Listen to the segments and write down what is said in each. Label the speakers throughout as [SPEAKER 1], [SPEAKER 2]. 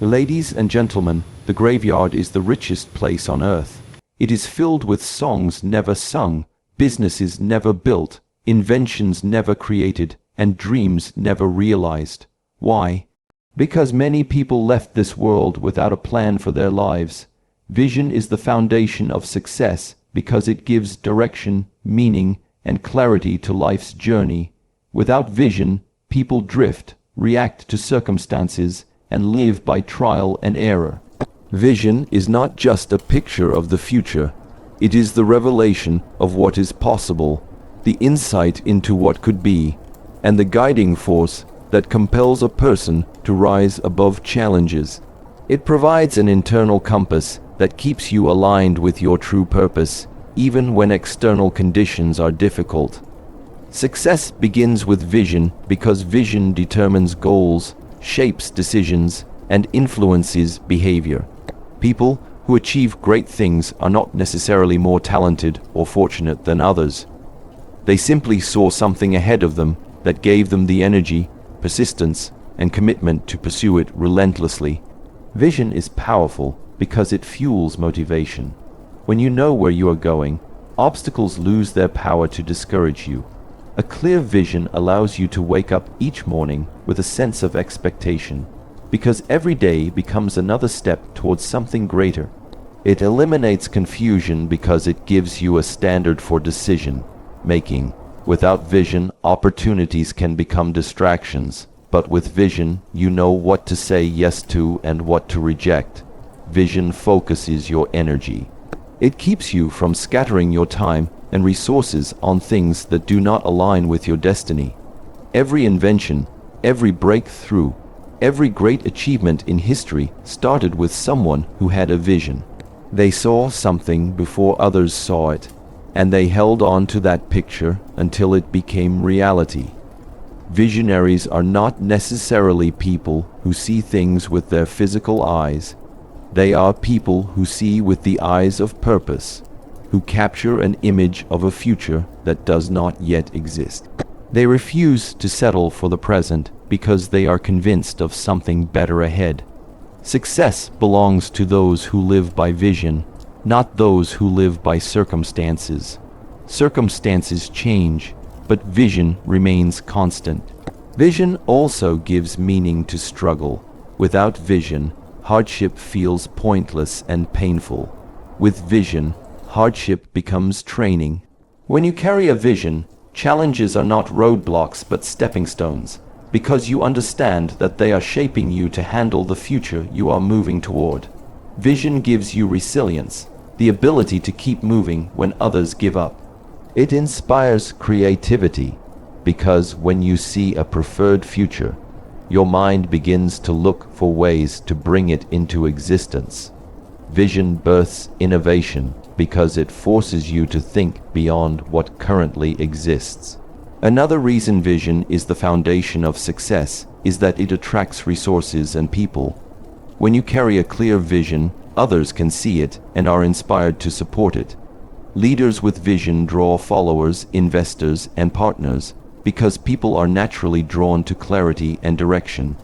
[SPEAKER 1] Ladies and gentlemen, the graveyard is the richest place on earth. It is filled with songs never sung, businesses never built, inventions never created, and dreams never realized. Why? Because many people left this world without a plan for their lives. Vision is the foundation of success because it gives direction, meaning, and clarity to life's journey. Without vision, people drift, react to circumstances, and live by trial and error. Vision is not just a picture of the future. It is the revelation of what is possible, the insight into what could be, and the guiding force that compels a person to rise above challenges. It provides an internal compass that keeps you aligned with your true purpose, even when external conditions are difficult. Success begins with vision because vision determines goals, shapes decisions, and influences behavior. People who achieve great things are not necessarily more talented or fortunate than others. They simply saw something ahead of them that gave them the energy, persistence, and commitment to pursue it relentlessly. Vision is powerful because it fuels motivation. When you know where you are going, obstacles lose their power to discourage you. A clear vision allows you to wake up each morning with a sense of expectation, because every day becomes another step towards something greater. It eliminates confusion because it gives you a standard for decision making. Without vision, opportunities can become distractions, but with vision, you know what to say yes to and what to reject. Vision focuses your energy. It keeps you from scattering your time and resources on things that do not align with your destiny. Every invention, every breakthrough, every great achievement in history started with someone who had a vision. They saw something before others saw it, and they held on to that picture until it became reality. Visionaries are not necessarily people who see things with their physical eyes. They are people who see with the eyes of purpose, who capture an image of a future that does not yet exist. They refuse to settle for the present because they are convinced of something better ahead. Success belongs to those who live by vision, not those who live by circumstances. Circumstances change, but vision remains constant. Vision also gives meaning to struggle. Without vision, hardship feels pointless and painful. With vision, hardship becomes training. When you carry a vision, challenges are not roadblocks but stepping stones, because you understand that they are shaping you to handle the future you are moving toward. Vision gives you resilience, the ability to keep moving when others give up. It inspires creativity, because when you see a preferred future, your mind begins to look for ways to bring it into existence. Vision births innovation because it forces you to think beyond what currently exists. Another reason vision is the foundation of success is that it attracts resources and people. When you carry a clear vision, others can see it and are inspired to support it. Leaders with vision draw followers, investors, and partners, because people are naturally drawn to clarity and direction.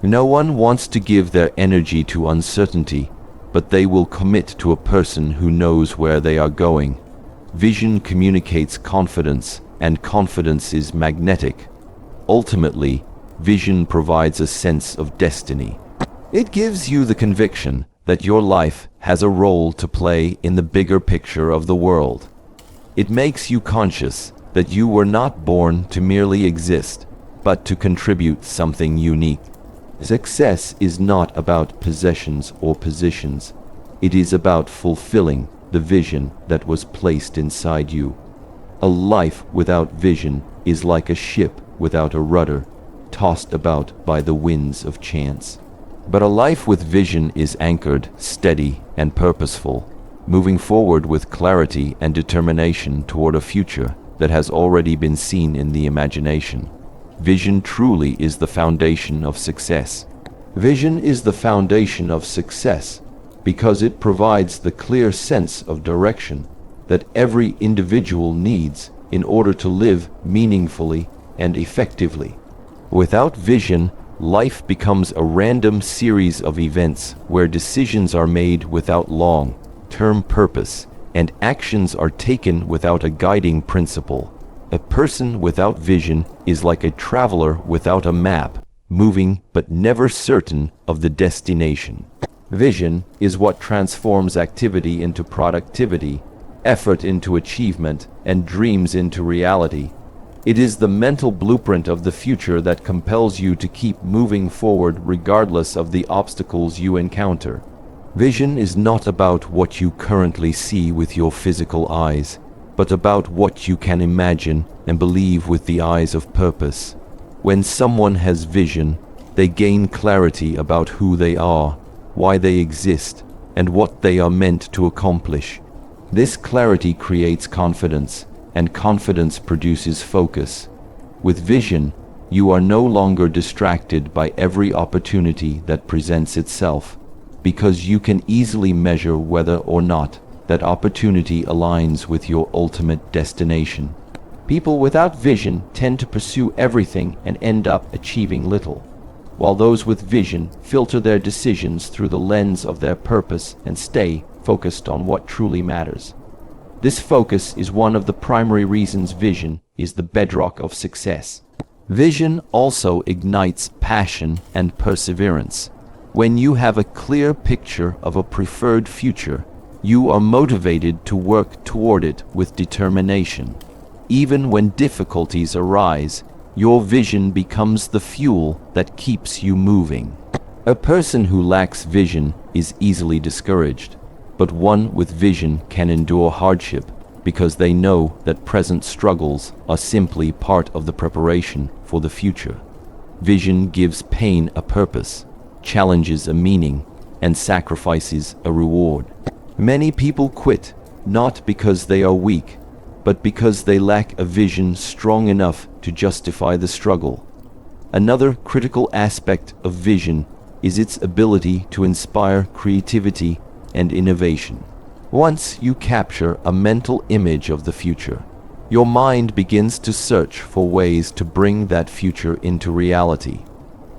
[SPEAKER 1] No one wants to give their energy to uncertainty, but they will commit to a person who knows where they are going. Vision communicates confidence, and confidence is magnetic. Ultimately, vision provides a sense of destiny. It gives you the conviction that your life has a role to play in the bigger picture of the world. It makes you conscious that you were not born to merely exist, but to contribute something unique. Success is not about possessions or positions. It is about fulfilling the vision that was placed inside you. A life without vision is like a ship without a rudder, tossed about by the winds of chance. But a life with vision is anchored, steady, and purposeful, moving forward with clarity and determination toward a future that has already been seen in the imagination. Vision truly is the foundation of success. Vision is the foundation of success because it provides the clear sense of direction that every individual needs in order to live meaningfully and effectively. Without vision, Life becomes a random series of events where decisions are made without long-term purpose and actions are taken without a guiding principle. A person without vision is like a traveler without a map, moving but never certain of the destination. Vision is what transforms activity into productivity, effort into achievement, and dreams into reality. It is the mental blueprint of the future that compels you to keep moving forward regardless of the obstacles you encounter. Vision is not about what you currently see with your physical eyes, but about what you can imagine and believe with the eyes of purpose. When someone has vision, they gain clarity about who they are, why they exist, and what they are meant to accomplish. This clarity creates confidence, and confidence produces focus. With vision, you are no longer distracted by every opportunity that presents itself, because you can easily measure whether or not that opportunity aligns with your ultimate destination. People without vision tend to pursue everything and end up achieving little, while those with vision filter their decisions through the lens of their purpose and stay focused on what truly matters. This focus is one of the primary reasons vision is the bedrock of success. Vision also ignites passion and perseverance. When you have a clear picture of a preferred future, you are motivated to work toward it with determination. Even when difficulties arise, your vision becomes the fuel that keeps you moving. A person who lacks vision is easily discouraged, but one with vision can endure hardship because they know that present struggles are simply part of the preparation for the future. Vision gives pain a purpose, challenges a meaning, and sacrifices a reward. Many people quit, not because they are weak, but because they lack a vision strong enough to justify the struggle. Another critical aspect of vision is its ability to inspire creativity and innovation. Once you capture a mental image of the future, your mind begins to search for ways to bring that future into reality.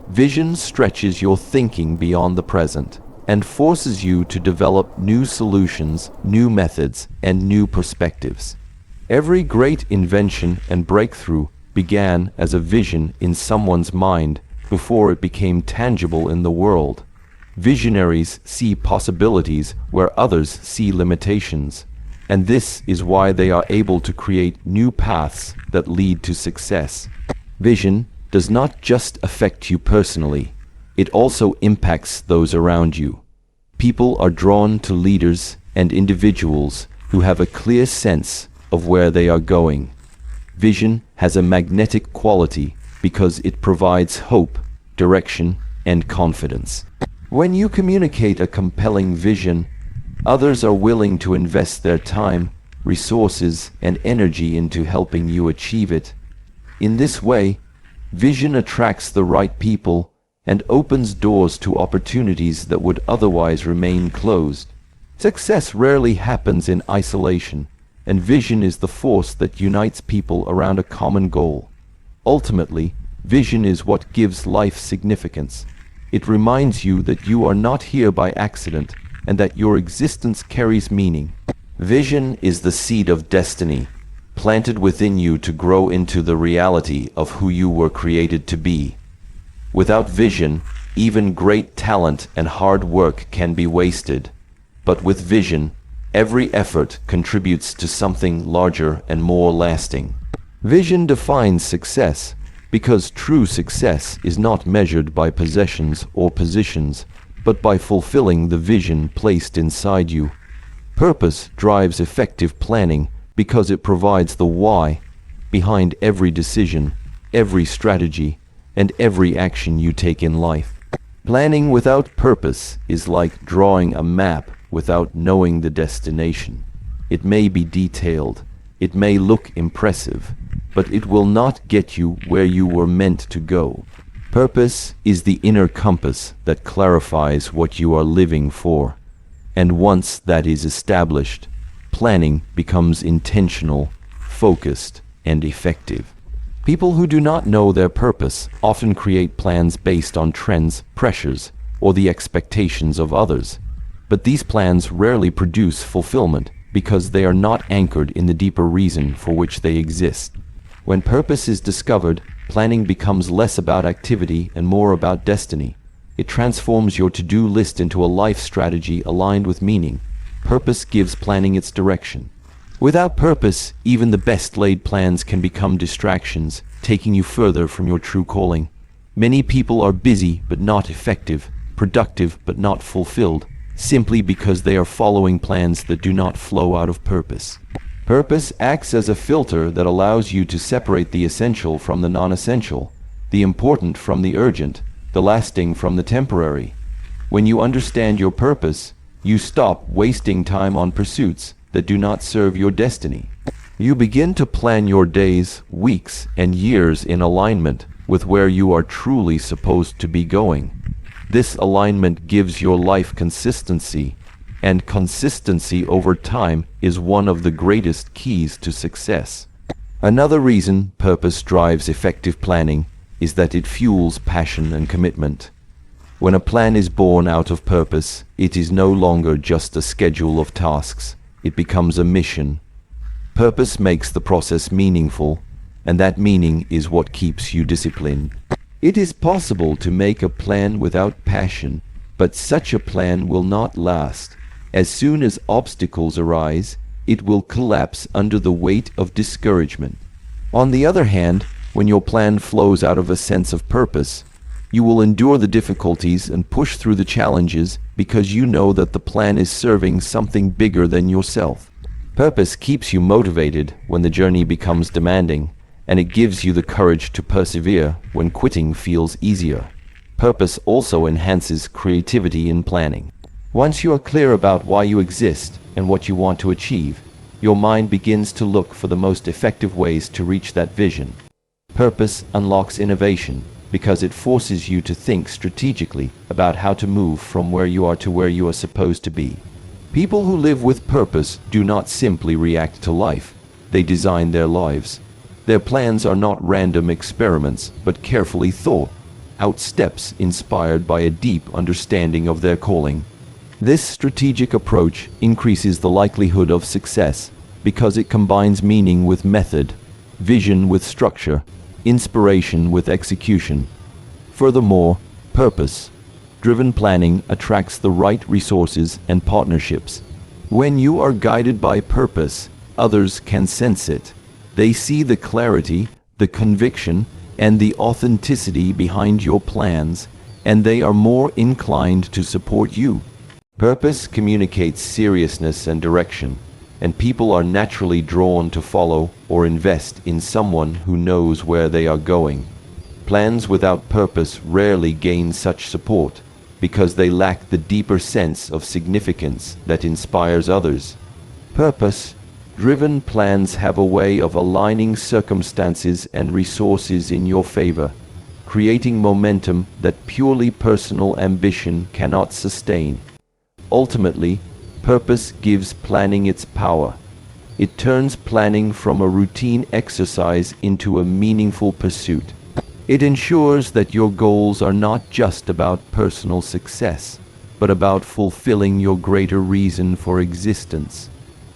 [SPEAKER 1] Vision stretches your thinking beyond the present and forces you to develop new solutions, new methods, and new perspectives. Every great invention and breakthrough began as a vision in someone's mind before it became tangible in the world. Visionaries see possibilities where others see limitations, and this is why they are able to create new paths that lead to success. Vision does not just affect you personally, it also impacts those around you. People are drawn to leaders and individuals who have a clear sense of where they are going. Vision has a magnetic quality because it provides hope, direction, and confidence. When you communicate a compelling vision, others are willing to invest their time, resources, and energy into helping you achieve it. In this way, vision attracts the right people and opens doors to opportunities that would otherwise remain closed. Success rarely happens in isolation, and vision is the force that unites people around a common goal. Ultimately, vision is what gives life significance. It reminds you that you are not here by accident and that your existence carries meaning. Vision is the seed of destiny, planted within you to grow into the reality of who you were created to be. Without vision, even great talent and hard work can be wasted. But with vision, every effort contributes to something larger and more lasting. Vision defines success, because true success is not measured by possessions or positions, but by fulfilling the vision placed inside you. Purpose drives effective planning because it provides the why behind every decision, every strategy, and every action you take in life. Planning without purpose is like drawing a map without knowing the destination. It may be detailed, it may look impressive, but it will not get you where you were meant to go. Purpose is the inner compass that clarifies what you are living for, and once that is established, planning becomes intentional, focused, and effective. People who do not know their purpose often create plans based on trends, pressures, or the expectations of others. But these plans rarely produce fulfillment because they are not anchored in the deeper reason for which they exist. When purpose is discovered, planning becomes less about activity and more about destiny. It transforms your to-do list into a life strategy aligned with meaning. Purpose gives planning its direction. Without purpose, even the best-laid plans can become distractions, taking you further from your true calling. Many people are busy but not effective, productive but not fulfilled, simply because they are following plans that do not flow out of purpose. Purpose acts as a filter that allows you to separate the essential from the non-essential, the important from the urgent, the lasting from the temporary. When you understand your purpose, you stop wasting time on pursuits that do not serve your destiny. You begin to plan your days, weeks, and years in alignment with where you are truly supposed to be going. This alignment gives your life consistency, and consistency over time is one of the greatest keys to success. Another reason purpose drives effective planning is that it fuels passion and commitment. When a plan is born out of purpose, it is no longer just a schedule of tasks. It becomes a mission. Purpose makes the process meaningful, and that meaning is what keeps you disciplined. It is possible to make a plan without passion, but such a plan will not last. As soon as obstacles arise, it will collapse under the weight of discouragement. On the other hand, when your plan flows out of a sense of purpose, you will endure the difficulties and push through the challenges because you know that the plan is serving something bigger than yourself. Purpose keeps you motivated when the journey becomes demanding, and it gives you the courage to persevere when quitting feels easier. Purpose also enhances creativity in planning. Once you are clear about why you exist and what you want to achieve, your mind begins to look for the most effective ways to reach that vision. Purpose unlocks innovation because it forces you to think strategically about how to move from where you are to where you are supposed to be. People who live with purpose do not simply react to life, they design their lives. Their plans are not random experiments, but carefully thought out steps inspired by a deep understanding of their calling. This strategic approach increases the likelihood of success because it combines meaning with method, vision with structure, inspiration with execution. Furthermore, purpose-driven planning attracts the right resources and partnerships. When you are guided by purpose, others can sense it. They see the clarity, the conviction, and the authenticity behind your plans, and they are more inclined to support you. Purpose communicates seriousness and direction, and people are naturally drawn to follow or invest in someone who knows where they are going. Plans without purpose rarely gain such support because they lack the deeper sense of significance that inspires others. Purpose-driven plans have a way of aligning circumstances and resources in your favor, creating momentum that purely personal ambition cannot sustain. Ultimately, purpose gives planning its power. It turns planning from a routine exercise into a meaningful pursuit. It ensures that your goals are not just about personal success, but about fulfilling your greater reason for existence.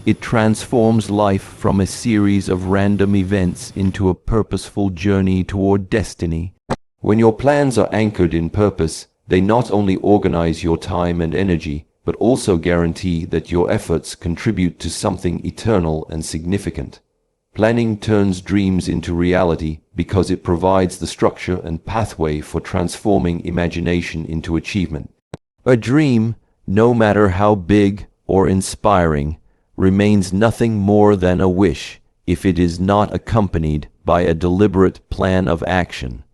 [SPEAKER 1] It transforms life from a series of random events into a purposeful journey toward destiny. When your plans are anchored in purpose, they not only organize your time and energy, but also guarantee that your efforts contribute to something eternal and significant. Planning turns dreams into reality because it provides the structure and pathway for transforming imagination into achievement. A dream, no matter how big or inspiring, remains nothing more than a wish if it is not accompanied by a deliberate plan of action.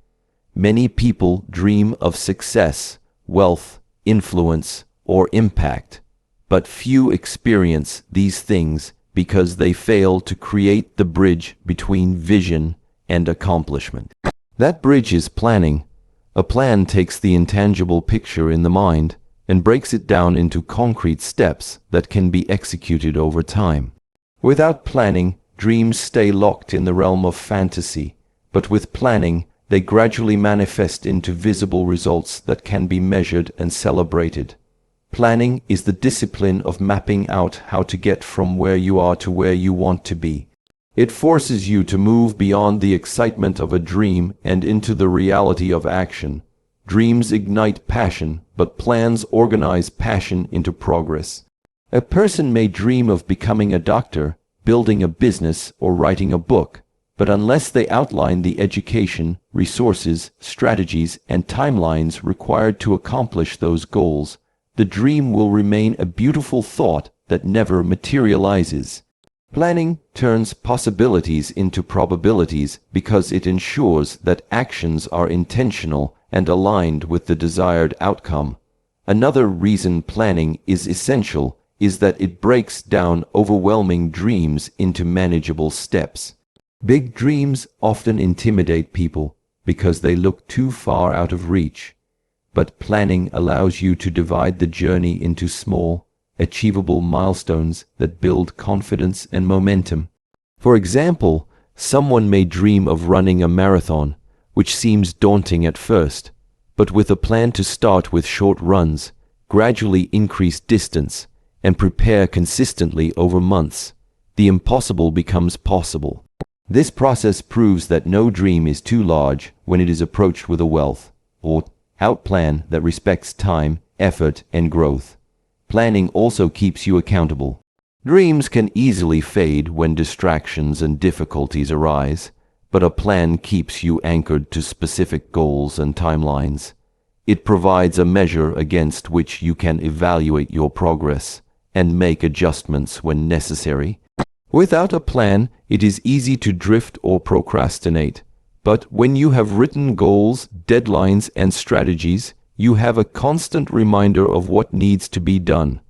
[SPEAKER 1] Many people dream of success, wealth, influence, or impact, but few experience these things because they fail to create the bridge between vision and accomplishment. That bridge is planning. A plan takes the intangible picture in the mind and breaks it down into concrete steps that can be executed over time. Without planning, dreams stay locked in the realm of fantasy, but with planning, they gradually manifest into visible results that can be measured and celebrated. Planning is the discipline of mapping out how to get from where you are to where you want to be. It forces you to move beyond the excitement of a dream and into the reality of action. Dreams ignite passion, but plans organize passion into progress. A person may dream of becoming a doctor, building a business, or writing a book, but unless they outline the education, resources, strategies, and timelines required to accomplish those goals, the dream will remain a beautiful thought that never materializes. Planning turns possibilities into probabilities because it ensures that actions are intentional and aligned with the desired outcome. Another reason planning is essential is that it breaks down overwhelming dreams into manageable steps. Big dreams often intimidate people because they look too far out of reach, but planning allows you to divide the journey into small, achievable milestones that build confidence and momentum. For example, someone may dream of running a marathon, which seems daunting at first, but with a plan to start with short runs, gradually increase distance, and prepare consistently over months, the impossible becomes possible. This process proves that no dream is too large when it is approached with a well-thought-out plan that respects time, effort, and growth. Planning also keeps you accountable. Dreams can easily fade when distractions and difficulties arise, but a plan keeps you anchored to specific goals and timelines. It provides a measure against which you can evaluate your progress and make adjustments when necessary. Without a plan, it is easy to drift or procrastinate, but when you have written goals, deadlines, and strategies, you have a constant reminder of what needs to be done.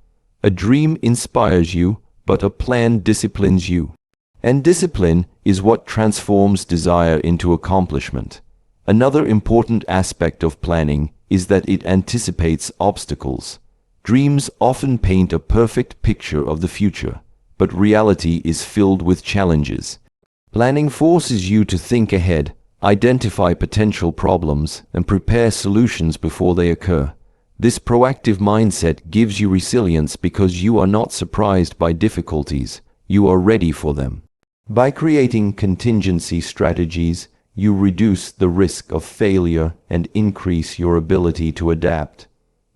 [SPEAKER 1] A dream inspires you, but a plan disciplines you. And discipline is what transforms desire into accomplishment. Another important aspect of planning is that it anticipates obstacles. Dreams often paint a perfect picture of the future, but reality is filled with challenges. Planning forces you to think ahead, identify potential problems, and prepare solutions before they occur. This proactive mindset gives you resilience because you are not surprised by difficulties, you are ready for them. By creating contingency strategies, you reduce the risk of failure and increase your ability to adapt.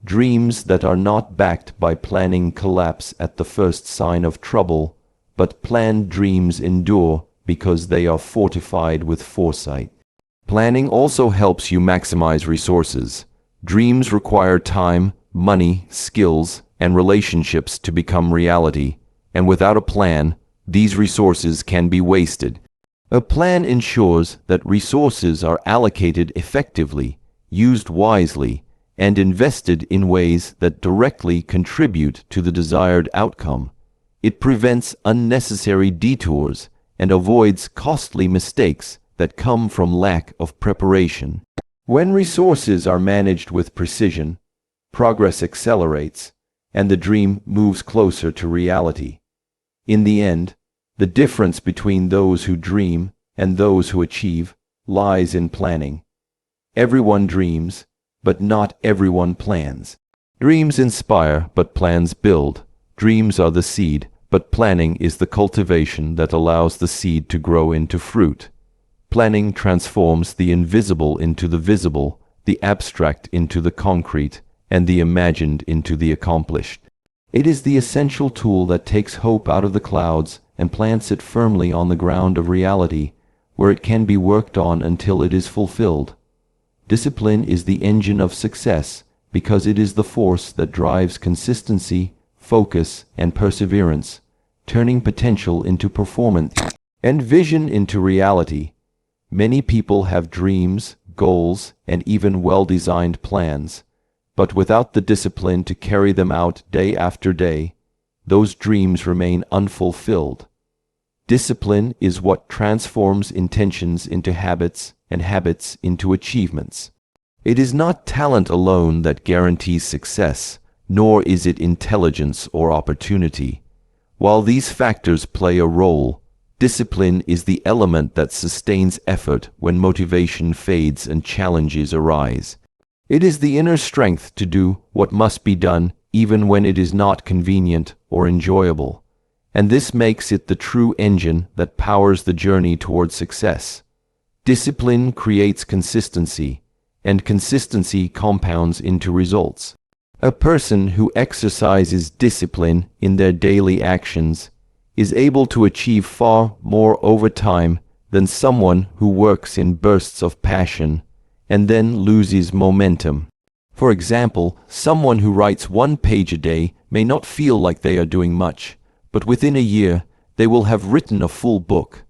[SPEAKER 1] Dreams that are not backed by planning collapse at the first sign of trouble, but planned dreams endure because they are fortified with foresight. Planning also helps you maximize resources. Dreams require time, money, skills, and relationships to become reality, and without a plan, these resources can be wasted. A plan ensures that resources are allocated effectively, used wisely, and invested in ways that directly contribute to the desired outcome. It prevents unnecessary detours and avoids costly mistakes that come from lack of preparation. When resources are managed with precision, progress accelerates, and the dream moves closer to reality. In the end, the difference between those who dream and those who achieve lies in planning. Everyone dreams, but not everyone plans. Dreams inspire, but plans build. Dreams are the seed, but planning is the cultivation that allows the seed to grow into fruit. Planning transforms the invisible into the visible, the abstract into the concrete, and the imagined into the accomplished. It is the essential tool that takes hope out of the clouds and plants it firmly on the ground of reality, where it can be worked on until it is fulfilled. Discipline is the engine of success because it is the force that drives consistency, focus, and perseverance, turning potential into performance and vision into reality. Many people have dreams, goals, and even well-designed plans, but without the discipline to carry them out day after day, those dreams remain unfulfilled. Discipline is what transforms intentions into habits and habits into achievements. It is not talent alone that guarantees success, nor is it intelligence or opportunity. While these factors play a role, Discipline is the element that sustains effort when motivation fades and challenges arise. It is the inner strength to do what must be done even when it is not convenient or enjoyable. And this makes it the true engine that powers the journey toward success. Discipline creates consistency, and consistency compounds into results. A person who exercises discipline in their daily actions is able to achieve far more over time than someone who works in bursts of passion and then loses momentum. For example, someone who writes 1 page a day may not feel like they are doing much, but within a year they will have written a full book.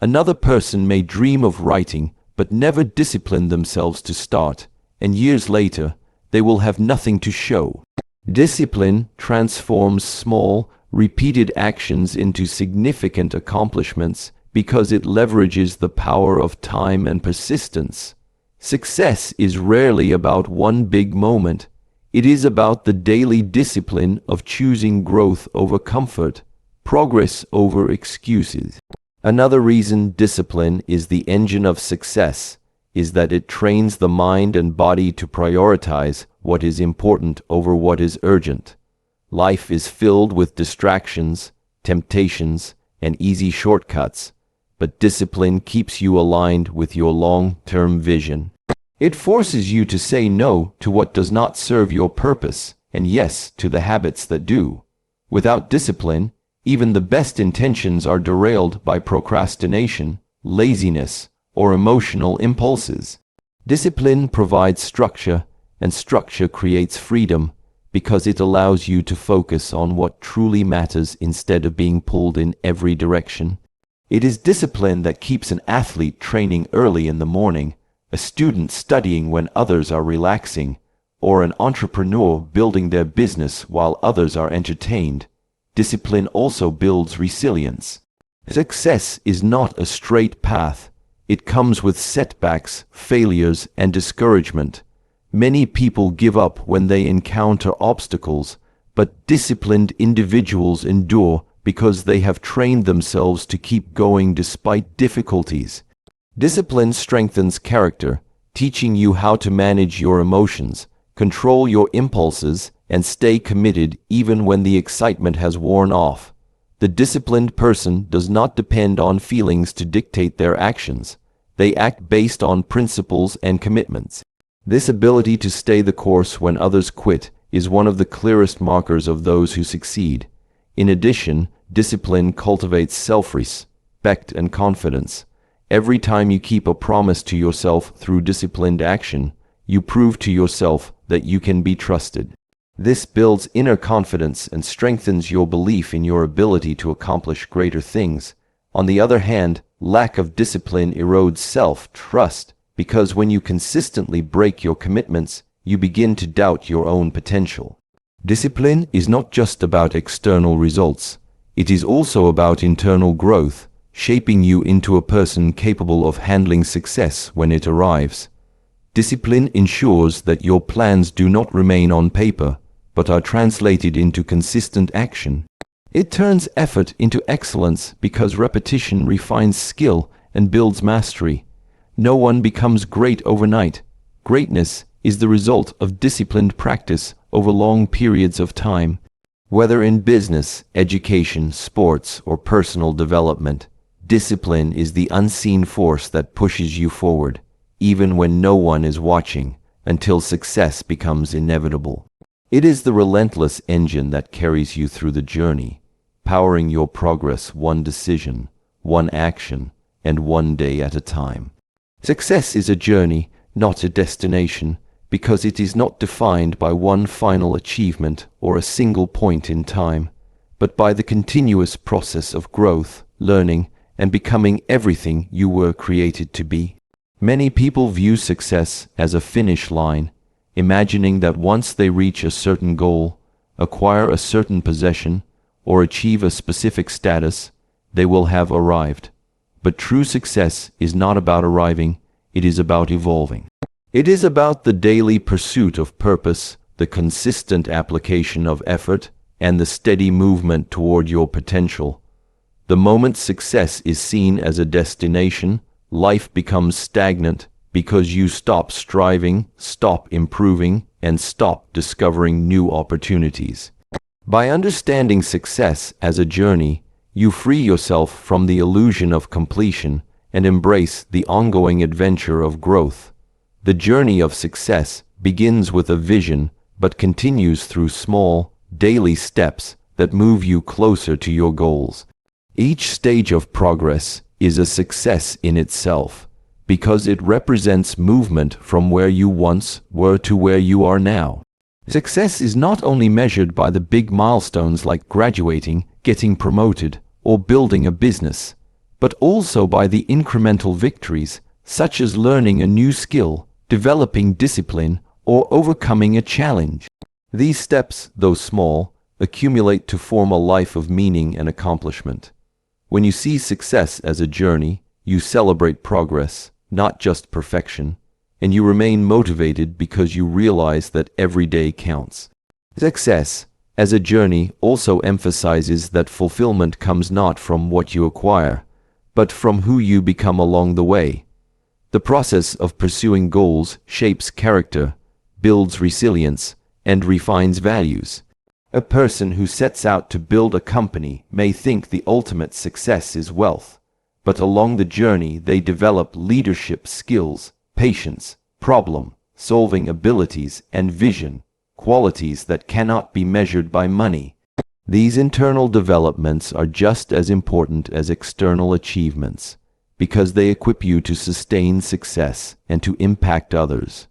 [SPEAKER 1] Another person may dream of writing but never discipline themselves to start, and years later they will have nothing to show. Discipline transforms small, repeated actions into significant accomplishments because it leverages the power of time and persistence. Success is rarely about one big moment. It is about the daily discipline of choosing growth over comfort, progress over excuses. Another reason discipline is the engine of success is that it trains the mind and body to prioritize what is important over what is urgent. Life is filled with distractions, temptations, and easy shortcuts, but discipline keeps you aligned with your long-term vision. It forces you to say no to what does not serve your purpose and yes to the habits that do. Without discipline, even the best intentions are derailed by procrastination, laziness, or emotional impulses. Discipline provides structure, and structure creates freedom because it allows you to focus on what truly matters instead of being pulled in every direction. It is discipline that keeps an athlete training early in the morning, a student studying when others are relaxing, or an entrepreneur building their business while others are entertained. Discipline also builds resilience. Success is not a straight path. It comes with setbacks, failures, and discouragement. Many people give up when they encounter obstacles, but disciplined individuals endure because they have trained themselves to keep going despite difficulties. Discipline strengthens character, teaching you how to manage your emotions, control your impulses, and stay committed even when the excitement has worn off. The disciplined person does not depend on feelings to dictate their actions. They act based on principles and commitments. This ability to stay the course when others quit is one of the clearest markers of those who succeed. In addition, discipline cultivates self-respect and confidence. Every time you keep a promise to yourself through disciplined action, you prove to yourself that you can be trusted. This builds inner confidence and strengthens your belief in your ability to accomplish greater things. On the other hand, lack of discipline erodes self-trust because when you consistently break your commitments, you begin to doubt your own potential. Discipline is not just about external results. It is also about internal growth, shaping you into a person capable of handling success when it arrives. Discipline ensures that your plans do not remain on paper, but are translated into consistent action. It turns effort into excellence because repetition refines skill and builds mastery. No one becomes great overnight. Greatness is the result of disciplined practice over long periods of time. Whether in business, education, sports, or personal development, discipline is the unseen force that pushes you forward, even when no one is watching, until success becomes inevitable. It is the relentless engine that carries you through the journey, powering your progress one decision, one action, and one day at a time. Success is a journey, not a destination, because it is not defined by one final achievement or a single point in time, but by the continuous process of growth, learning, and becoming everything you were created to be. Many people view success as a finish line, imagining that once they reach a certain goal, acquire a certain possession, or achieve a specific status, they will have arrived. But true success is not about arriving, it is about evolving. It is about the daily pursuit of purpose, the consistent application of effort, and the steady movement toward your potential. The moment success is seen as a destination, life becomes stagnant because you stop striving, stop improving, and stop discovering new opportunities. By understanding success as a journey, you free yourself from the illusion of completion and embrace the ongoing adventure of growth. The journey of success begins with a vision but continues through small, daily steps that move you closer to your goals. Each stage of progress is a success in itself because it represents movement from where you once were to where you are now. Success is not only measured by the big milestones like graduating, getting promoted, or building a business, but also by the incremental victories, such as learning a new skill, developing discipline, or overcoming a challenge. These steps, though small, accumulate to form a life of meaning and accomplishment. When you see success as a journey, you celebrate progress, not just perfection, and you remain motivated because you realize that every day counts. Success as a journey also emphasizes that fulfillment comes not from what you acquire, but from who you become along the way. The process of pursuing goals shapes character, builds resilience, and refines values. A person who sets out to build a company may think the ultimate success is wealth, but along the journey they develop leadership skills, patience, problem-solving abilities, and vision, qualities that cannot be measured by money. These internal developments are just as important as external achievements, because they equip you to sustain success and to impact others.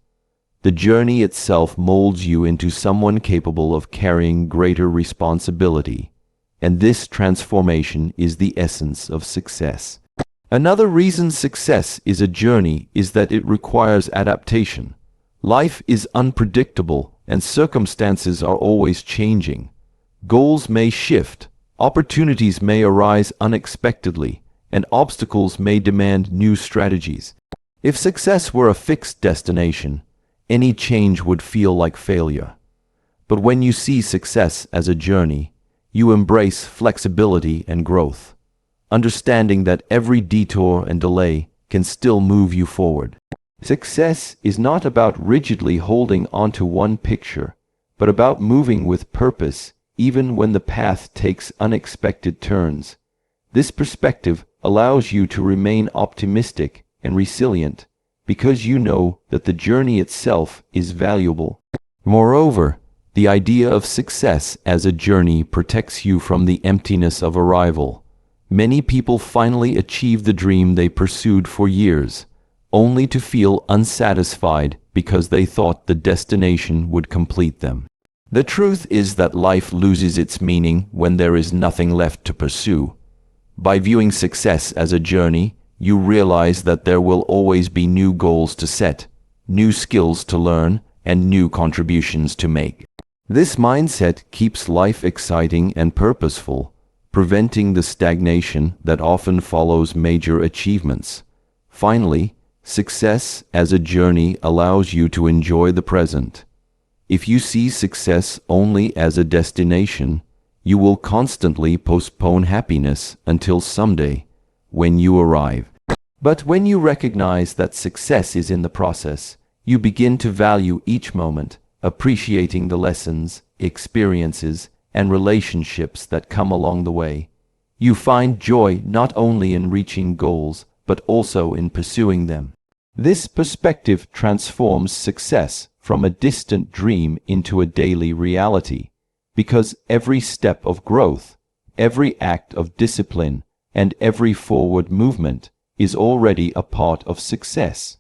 [SPEAKER 1] The journey itself molds you into someone capable of carrying greater responsibility, and this transformation is the essence of success. Another reason success is a journey is that it requires adaptation. Life is unpredictable, and circumstances are always changing. Goals may shift, opportunities may arise unexpectedly, and obstacles may demand new strategies. If success were a fixed destination, any change would feel like failure. But when you see success as a journey, you embrace flexibility and growth, understanding that every detour and delay can still move you forward. Success is not about rigidly holding onto one picture, but about moving with purpose even when the path takes unexpected turns. This perspective allows you to remain optimistic and resilient because you know that the journey itself is valuable. Moreover, the idea of success as a journey protects you from the emptiness of arrival. Many people finally achieve the dream they pursued for years, only to feel unsatisfied because they thought the destination would complete them. The truth is that life loses its meaning when there is nothing left to pursue. By viewing success as a journey, you realize that there will always be new goals to set, new skills to learn, and new contributions to make. This mindset keeps life exciting and purposeful, preventing the stagnation that often follows major achievements. Finally, success as a journey allows you to enjoy the present. If you see success only as a destination, you will constantly postpone happiness until someday, when you arrive. But when you recognize that success is in the process, you begin to value each moment, appreciating the lessons, experiences, and relationships that come along the way. You find joy not only in reaching goals, but also in pursuing them. This perspective transforms success from a distant dream into a daily reality, because every step of growth, every act of discipline, and every forward movement is already a part of success.